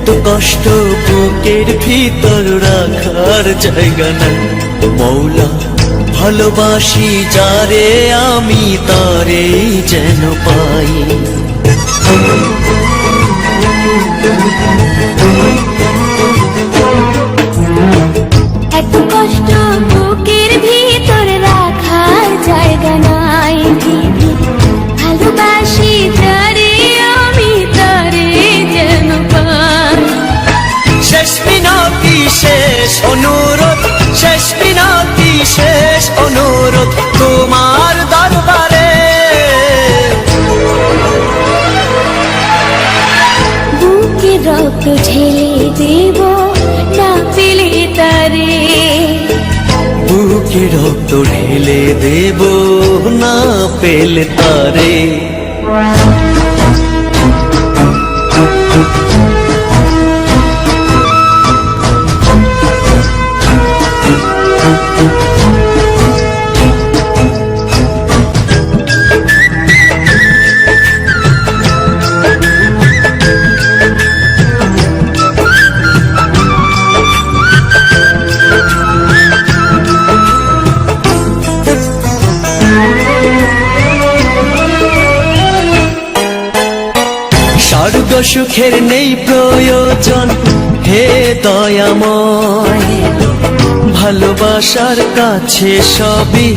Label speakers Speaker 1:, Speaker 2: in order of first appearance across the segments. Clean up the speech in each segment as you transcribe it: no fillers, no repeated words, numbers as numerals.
Speaker 1: এত কষ্ট বুকের ভিতর রাখার জায়গা নাই। মৌলা ভালোবাসি যারে আমি তারে যেন পাই।
Speaker 2: এত কষ্ট বুকের ভিতর রাখার জায়গা নাই। ভালোবাসি যারে আমি তারে যেন পাই।
Speaker 1: শেষ মিনতি শেষ অনুরোধ, শেষ মিনতি শেষ অনুরোধ তোমার দরবারে।
Speaker 2: বুকে রক্ত ঢেলে দেব না পেলে তারে।
Speaker 1: বুকে রক্ত ঢেলে দেব না পেলে তারে। স্বর্গ সুখের নেই প্রয়োজন হে দয়াময়। ভালোবাসার কাছে সবই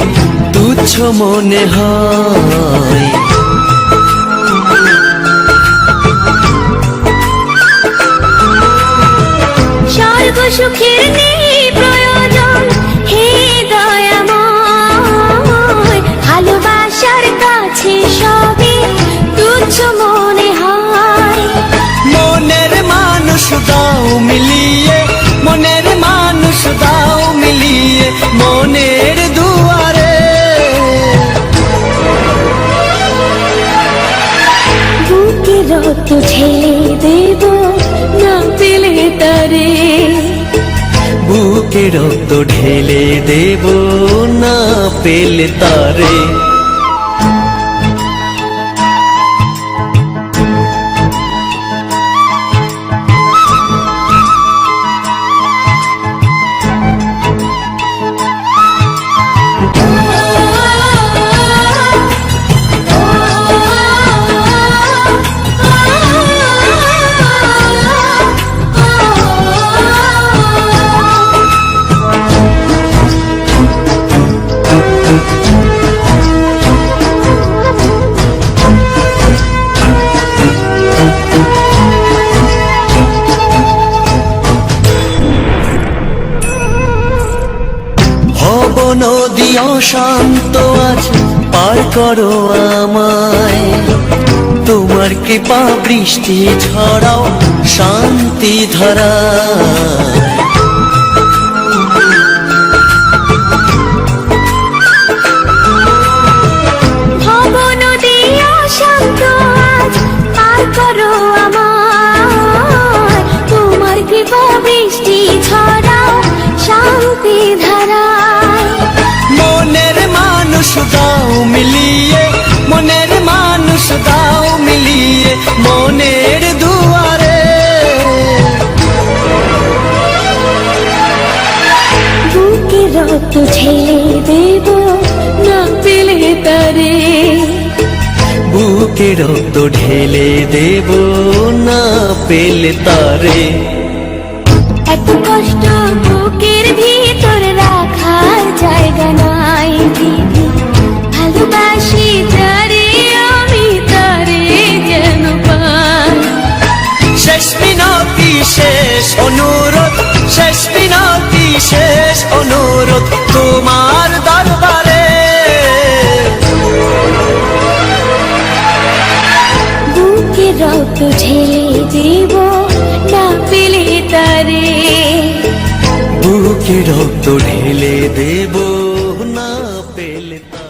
Speaker 1: তুচ্ছ মনে হয়।
Speaker 2: স্বর্গ সুখের নেই প্রয়োজন হে দয়াময়। ভালোবাসার কাছে সবই তুচ্ছ মনে হয়।
Speaker 1: মনের মানুষ দাও মিলিয়ে, মনের মানুষ দাও মিলিয়ে মনের দুয়ারে।
Speaker 2: বুকে রক্ত ঢেলে দেব না পেলে তারে।
Speaker 1: বুকে রক্ত ঢেলে দেব না পেলে তারে। নদী অশান্ত আজ পার করো আমায়। তোমার কৃপা বৃষ্টি ঝরাও শান্তি ধারায়।
Speaker 2: ভব নদী অশান্ত আজ পার করো আমায়। তোমার কৃপা বৃষ্টি ঝরাও শান্তি ধারায়।
Speaker 1: মনের মানুষ দাও মিলিয়ে, মনের মানুষ দাও মিলিয়ে মনের দুয়ারে।
Speaker 2: বুকে রক্ত ঢেলে দেব না পেলে তারে।
Speaker 1: বুকে রক্ত ঢেলে দেব না পেলে তারে।
Speaker 2: এত কষ্ট বুকের ভিতর রাখার জায়গা নাই। ভালোবাসি যারে আমি তারে যেন পাই।
Speaker 1: শেষ মিনতি শেষ অনুরোধ, শেষ মিনতি শেষ অনুরোধ তোমার দরবারে।
Speaker 2: বুকে রক্ত ঢেলে দেব না পেলে তারে।
Speaker 1: বুকে রক্ত ঢেলে দেব না পেলে তারে।